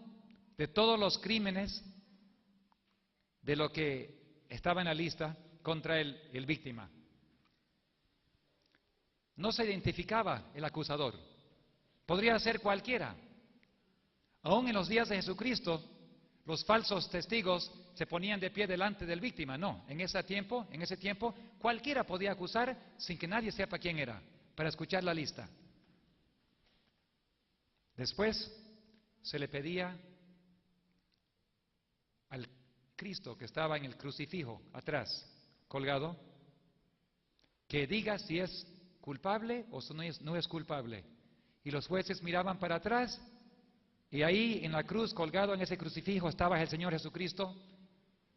de todos los crímenes de lo que estaba en la lista contra el víctima. No se identificaba el acusador, podría ser cualquiera. Aún en los días de Jesucristo, los falsos testigos se ponían de pie delante del víctima. No, en ese tiempo, cualquiera podía acusar sin que nadie sepa quién era, para escuchar la lista. Después se le pedía al Cristo que estaba en el crucifijo atrás, colgado, que diga si es culpable o si no es culpable. Y los jueces miraban para atrás, y ahí en la cruz, colgado en ese crucifijo, estaba el Señor Jesucristo,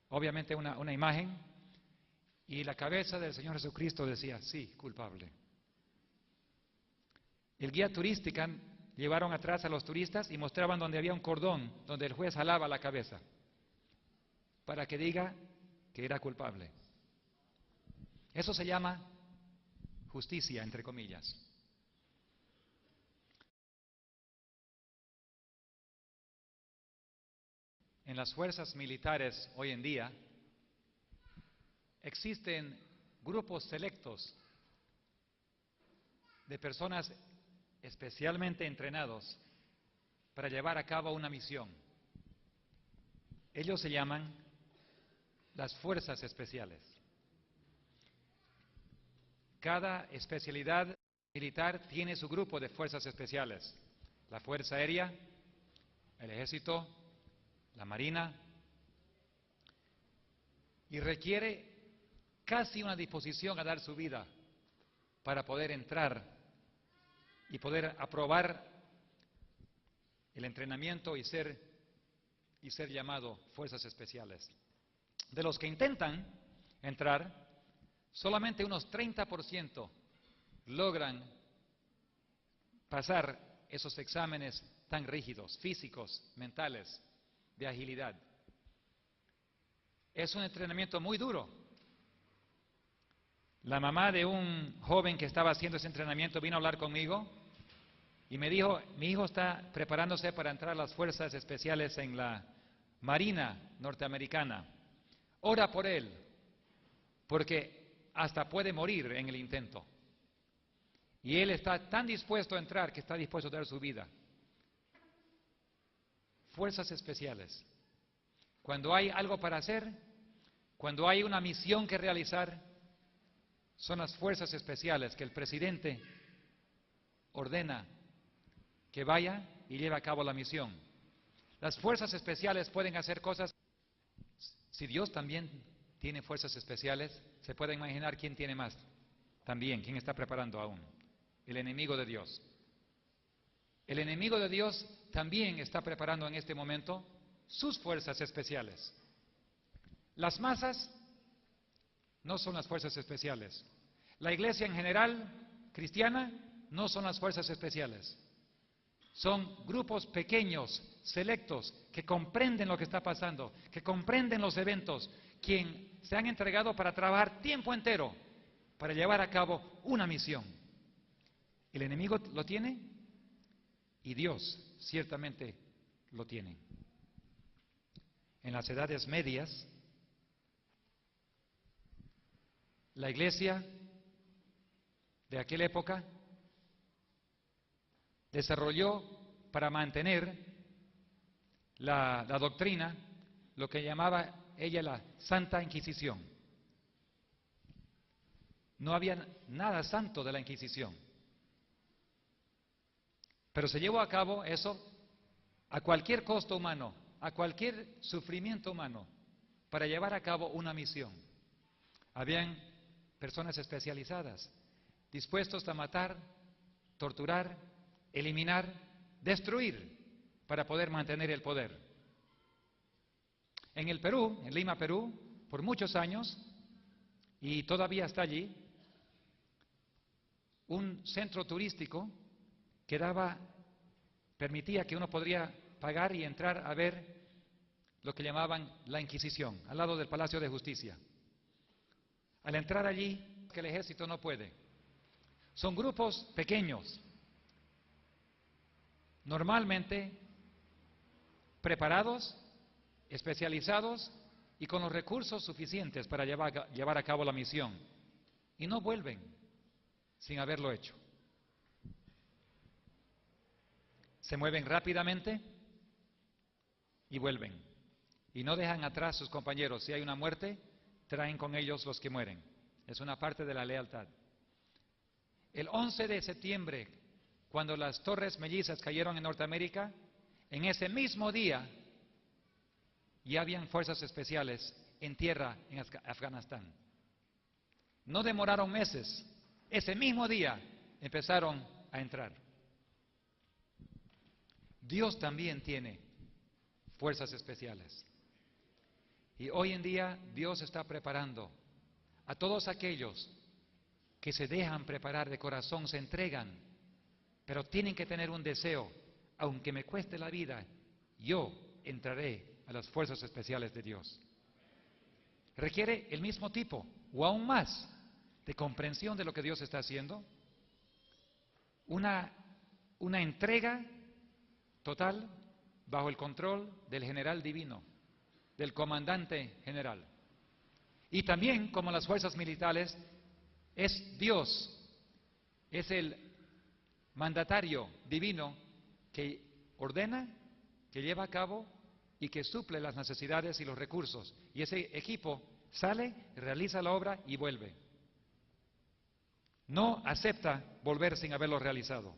obviamente una imagen, y la cabeza del Señor Jesucristo decía, sí, culpable. El guía turística llevaron atrás a los turistas y mostraban donde había un cordón, donde el juez jalaba la cabeza, para que diga que era culpable. Eso se llama justicia, entre comillas. En las fuerzas militares hoy en día existen grupos selectos de personas especialmente entrenados para llevar a cabo una misión. Ellos se llaman las fuerzas especiales. Cada especialidad militar tiene su grupo de fuerzas especiales. La Fuerza Aérea, el Ejército, la Marina, y requiere casi una disposición a dar su vida para poder entrar y poder aprobar el entrenamiento y ser llamado fuerzas especiales. De los que intentan entrar, solamente unos 30% logran pasar esos exámenes tan rígidos, físicos, mentales, de agilidad. Es un entrenamiento muy duro. La mamá de un joven que estaba haciendo ese entrenamiento vino a hablar conmigo y me dijo, mi hijo está preparándose para entrar a las fuerzas especiales en la Marina norteamericana. Ora por él, porque hasta puede morir en el intento. Y él está tan dispuesto a entrar que está dispuesto a dar su vida. Fuerzas especiales. Cuando hay algo para hacer, cuando hay una misión que realizar, son las fuerzas especiales que el presidente ordena que vaya y lleve a cabo la misión. Las fuerzas especiales pueden hacer cosas. Si Dios también tiene fuerzas especiales, se puede imaginar quién tiene más. También, quién está preparando aún. El enemigo de Dios. El enemigo de Dios también está preparando en este momento sus fuerzas especiales. Las masas no son las fuerzas especiales. La iglesia en general, cristiana, no son las fuerzas especiales. Son grupos pequeños, selectos, que comprenden lo que está pasando, que comprenden los eventos, quien se han entregado para trabajar tiempo entero para llevar a cabo una misión. El enemigo lo tiene y Dios ciertamente lo tiene. En las edades medias, la iglesia de aquella época desarrolló para mantener la doctrina lo que llamaba ella la Santa Inquisición. No había nada santo de la Inquisición, pero se llevó a cabo eso a cualquier costo humano, a cualquier sufrimiento humano, para llevar a cabo una misión. Habían personas especializadas, dispuestos a matar, torturar, eliminar, destruir, para poder mantener el poder. En el Perú, en Lima, Perú, por muchos años, y todavía está allí, un centro turístico que permitía que uno podría pagar y entrar a ver lo que llamaban la Inquisición, al lado del Palacio de Justicia. Al entrar allí, que el ejército no puede. Son grupos pequeños, normalmente preparados, especializados y con los recursos suficientes para llevar a cabo la misión. Y no vuelven sin haberlo hecho. Se mueven rápidamente y vuelven. Y no dejan atrás sus compañeros. Si hay una muerte, traen con ellos los que mueren. Es una parte de la lealtad. El 11 de septiembre, cuando las Torres Mellizas cayeron en Norteamérica, en ese mismo día ya habían fuerzas especiales en tierra en Afganistán. No demoraron meses. Ese mismo día empezaron a entrar. Dios también tiene fuerzas especiales. Y hoy en día Dios está preparando a todos aquellos que se dejan preparar de corazón, se entregan, pero tienen que tener un deseo. Aunque me cueste la vida, yo entraré a las fuerzas especiales de Dios. Requiere el mismo tipo, o aún más, de comprensión de lo que Dios está haciendo, una entrega total bajo el control del general divino, del comandante general. Y también, como las fuerzas militares, es Dios, es el mandatario divino que ordena, que lleva a cabo y que suple las necesidades y los recursos. Y ese equipo sale, realiza la obra y vuelve. No acepta volver sin haberlo realizado.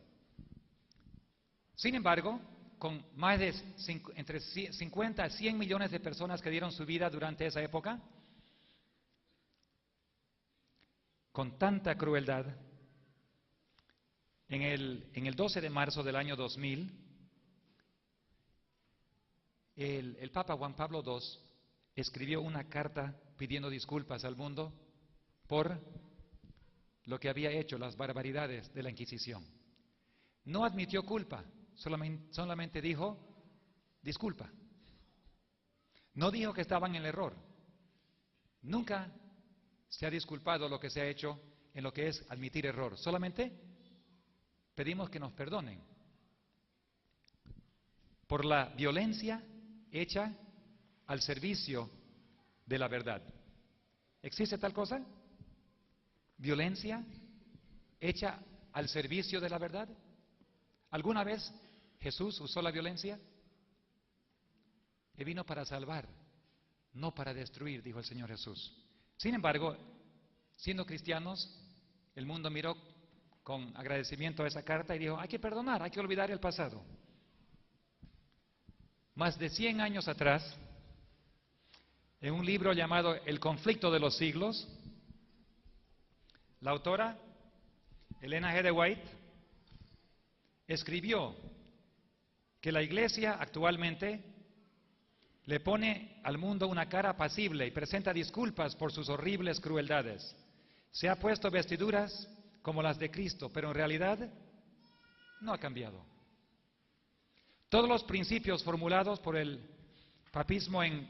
Sin embargo, con más de entre 50 a 100 millones de personas que dieron su vida durante esa época, con tanta crueldad, en el 12 de marzo del año 2000, el Papa Juan Pablo II escribió una carta pidiendo disculpas al mundo por lo que había hecho, las barbaridades de la Inquisición. No admitió culpa, solamente dijo disculpa. No dijo que estaban en el error. Nunca se ha disculpado lo que se ha hecho en lo que es admitir error. Solamente pedimos que nos perdonen por la violencia hecha al servicio de la verdad. ¿Existe tal cosa? ¿Violencia hecha al servicio de la verdad? ¿Alguna vez Jesús usó la violencia? Él vino para salvar, no para destruir, dijo el Señor Jesús. Sin embargo, siendo cristianos, el mundo miró con agradecimiento a esa carta y dijo, hay que perdonar, hay que olvidar el pasado. Más de 100 años atrás, en un libro llamado El conflicto de los siglos, la autora, Elena G. de White, escribió que la iglesia actualmente Le pone al mundo una cara apacible y presenta disculpas por sus horribles crueldades. Se ha puesto vestiduras como las de Cristo, pero en realidad no ha cambiado. Todos los principios formulados por el papismo en